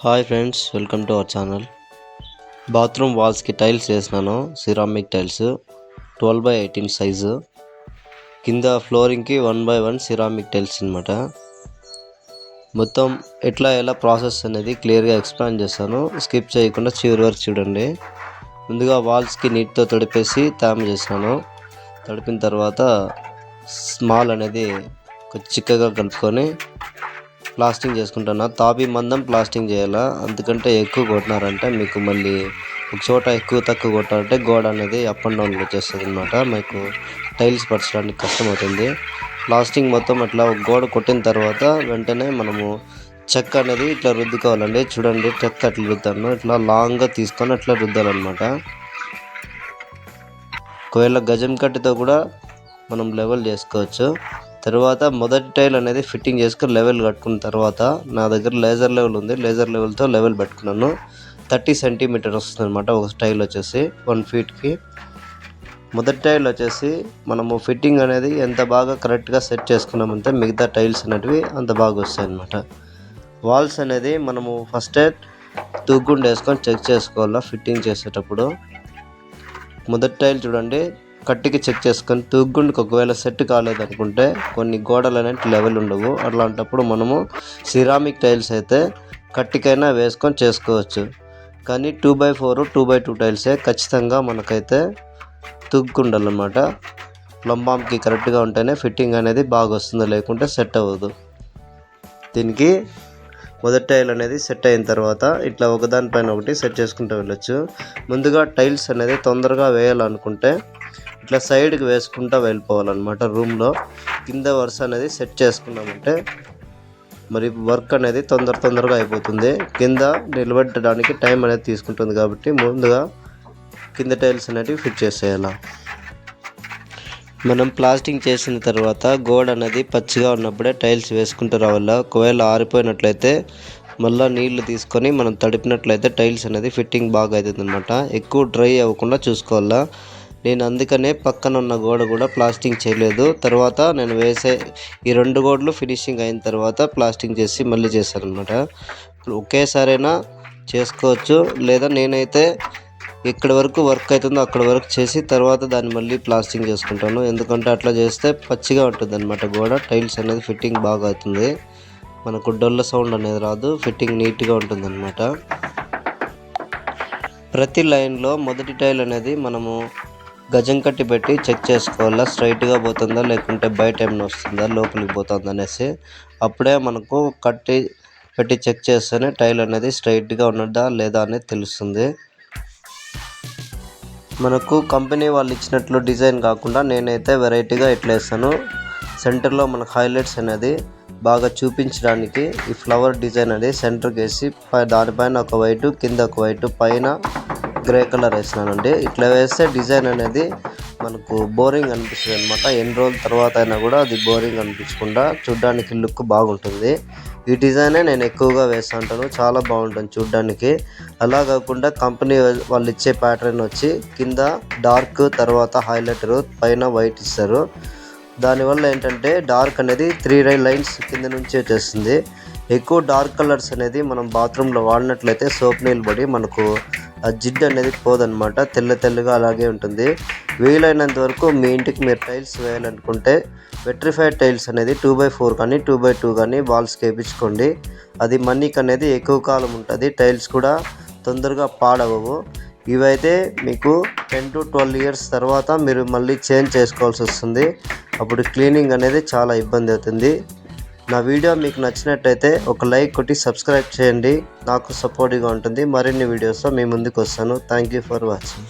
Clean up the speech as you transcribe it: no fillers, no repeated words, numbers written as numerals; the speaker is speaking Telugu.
Hi friends, welcome to our channel. Bathroom వాల్స్కి టైల్స్ వేసినాను. Ceramic tiles 12x18 size. కింద ఫ్లోరింగ్కి 1x1 సిరామిక్ టైల్స్ అనమాట. మొత్తం ఎలా ప్రాసెస్ అనేది క్లియర్గా ఎక్స్ప్లెయిన్ చేస్తాను. స్కిప్ చేయకుండా చివరి వరకు చూడండి. ముందుగా వాల్స్కి నీట్తో తడిపేసి తేమ చేసినాను. తడిపిన తర్వాత స్మాల్ అనేది చిక్కగా కలుపుకొని ప్లాస్టింగ్ చేసుకుంటున్నా. తాపి మందం ప్లాస్టింగ్ చేయాలా, అందుకంటే ఎక్కువ కొట్టినారంటే మీకు మళ్ళీ ఒక చోట ఎక్కువ తక్కువ కొట్టారంటే గోడ అనేది అప్ అండ్ డౌన్ వచ్చేస్తుంది అనమాట. మీకు టైల్స్ పరచడానికి కష్టమవుతుంది. ప్లాస్టింగ్ మొత్తం అట్లా ఒక గోడ కొట్టిన తర్వాత వెంటనే మనము చెక్క అనేది ఇట్లా రుద్దుకోవాలండి. చూడండి, చెక్క అట్లా రుద్దాను. ఇట్లా లాంగ్గా తీసుకొని అట్లా రుద్దాలన్నమాట. ఒకవేళ గజం కట్టితో కూడా మనం లెవెల్ చేసుకోవచ్చు. తర్వాత మొదటి టైల్ అనేది ఫిట్టింగ్ చేసుకుని లెవెల్ కట్టుకున్న తర్వాత నా దగ్గర లేజర్ లెవెల్ ఉంది. లేజర్ లెవెల్తో లెవెల్ పెట్టుకున్నాను. 30 సెంటీమీటర్ వస్తుంది అనమాట ఒక టైల్ వచ్చేసి 1 ఫీట్కి. మొదటి టైల్ వచ్చేసి మనము ఫిట్టింగ్ అనేది ఎంత బాగా కరెక్ట్గా సెట్ చేసుకున్నామంటే మిగతా టైల్స్ అనేటివి అంత బాగా వస్తాయి అన్నమాట. వాల్స్ అనేది మనము ఫస్టే తూగుండు వేసుకొని చెక్ చేసుకోవాలా ఫిట్టింగ్ చేసేటప్పుడు. మొదటి టైల్ చూడండి, కట్టికి చెక్ చేసుకొని తూగుండుకి ఒకవేళ సెట్ కాలేదనుకుంటే కొన్ని గోడలు అనేవి లెవెల్ ఉండవు. అట్లాంటప్పుడు మనము సిరామిక్ టైల్స్ అయితే కట్టికైనా వేసుకొని చేసుకోవచ్చు. కానీ 2x4 2x2 టైల్సే ఖచ్చితంగా మనకైతే తూగుండాలన్నమాట. ప్లంబామ్కి కరెక్ట్గా ఉంటేనే ఫిట్టింగ్ అనేది బాగా వస్తుంది, లేకుంటే సెట్ అవ్వదు. దీనికి మొదటి టైల్ అనేది సెట్ అయిన తర్వాత ఇట్లా ఒకదానిపైన ఒకటి సెట్ చేసుకుంటూ వెళ్ళొచ్చు. ముందుగా టైల్స్ అనేది తొందరగా వేయాలనుకుంటే ఇట్లా సైడ్కి వేసుకుంటూ వెళ్ళిపోవాలన్నమాట. రూమ్లో కింద వరుస అనేది సెట్ చేసుకున్నామంటే మరి వర్క్ అనేది తొందరగా అయిపోతుంది. కింద నిలబెట్టడానికి టైం అనేది తీసుకుంటుంది కాబట్టి ముందుగా కింద టైల్స్ అనేవి ఫిట్ చేసేయాలి. మనం ప్లాస్టింగ్ చేసిన తర్వాత గోడ అనేది పచ్చిగా ఉన్నప్పుడే టైల్స్ వేసుకుంటూ రావాల. ఒకవేళ ఆరిపోయినట్లయితే మళ్ళీ నీళ్లు తీసుకొని మనం తడిపినట్లయితే టైల్స్ అనేది ఫిట్టింగ్ బాగా అవుతుంది అనమాట. ఎక్కువ డ్రై అవ్వకుండా చూసుకోవాలా. నేను అందుకనే పక్కన ఉన్న గోడ కూడా ప్లాస్టింగ్ చేయలేదు. తర్వాత నేను వేసే ఈ 2 గోడలు ఫినిషింగ్ అయిన తర్వాత ప్లాస్టింగ్ చేసి మళ్ళీ చేశాను అనమాట. ఒకేసారైనా చేసుకోవచ్చు, లేదా నేనైతే ఎక్కడి వరకు వర్క్ అవుతుందో అక్కడ వరకు చేసి తర్వాత దాన్ని మళ్ళీ ప్లాస్టింగ్ చేసుకుంటాను. ఎందుకంటే అట్లా చేస్తే పచ్చిగా ఉంటుంది అనమాట గోడ. టైల్స్ అనేది ఫిట్టింగ్ బాగా అవుతుంది, మనకు డొల్ల సౌండ్ అనేది రాదు, ఫిట్టింగ్ నీట్గా ఉంటుంది అనమాట. ప్రతి లైన్లో మొదటి టైల్ అనేది మనము గజం కట్టి పెట్టి చెక్ చేసుకోవాలా, స్ట్రైట్గా పోతుందా లేకుంటే బయట ఏమైనా వస్తుందా లోపలికి పోతుందా అనేసి. అప్పుడే మనకు కట్టి పెట్టి చెక్ చేస్తేనే టైల్ అనేది స్ట్రైట్గా ఉన్నదా లేదా అనేది తెలుస్తుంది. మనకు కంపెనీ వాళ్ళు ఇచ్చినట్లు డిజైన్ కాకుండా నేనైతే వెరైటీగా ఇట్లా వేస్తాను. సెంటర్లో మనకు హైలైట్స్ అనేది బాగా చూపించడానికి ఈ ఫ్లవర్ డిజైన్ అనేది సెంటర్కి వేసి దానిపైన ఒక వైటు, కింద ఒక వైటు, పైన గ్రే కలర్ వేసినానండి. ఇట్లా వేస్తే డిజైన్ అనేది మనకు బోరింగ్ అనిపిస్తుంది అనమాట. ఎన్ని రోజుల తర్వాత అయినా కూడా అది బోరింగ్ అనిపించకుండా చూడ్డానికి లుక్ బాగుంటుంది. ఈ డిజైనే నేను ఎక్కువగా వేస్తూ ఉంటాను, చాలా బాగుంటుంది చూడ్డానికి. అలా కాకుండా కంపెనీ వాళ్ళు ఇచ్చే ప్యాటర్న్ వచ్చి కింద డార్క్, తర్వాత హైలైటర్, పైన వైట్ ఇస్తారు. దానివల్ల ఏంటంటే డార్క్ అనేది 3 లైన్స్ కింద నుంచి వచ్చేస్తుంది. ఎక్కువ డార్క్ కలర్స్ అనేది మనం బాత్రూంలో వాడినట్లయితే సోప్ నీళ్ళు పడి మనకు ఆ జిడ్డు అనేది పోదనమాట, తెల్లగా అలాగే ఉంటుంది. వీలైనంత వరకు మీ ఇంటికి మీరు టైల్స్ వేయాలనుకుంటే వెట్రిఫైడ్ టైల్స్ అనేది 2x4 కానీ 2x2 కానీ వాల్స్కి వేయించుకోండి. అది మనీకి అనేది ఎక్కువ కాలం ఉంటుంది, టైల్స్ కూడా తొందరగా పాడవవు. ఇవైతే మీకు 10 to 12 ఇయర్స్ తర్వాత మీరు మళ్ళీ చేంజ్ చేసుకోవాల్సి వస్తుంది. అప్పుడు క్లీనింగ్ అనేది చాలా ఇబ్బంది అవుతుంది. నా వీడియో మీకు నచ్చినట్టయితే ఒక లైక్ కొట్టి సబ్స్క్రైబ్ చేయండి, నాకు సపోర్టివ్గా ఉంటుంది. మరిన్ని వీడియోస్తో మీ ముందుకు వస్తాను. Thank you for watching.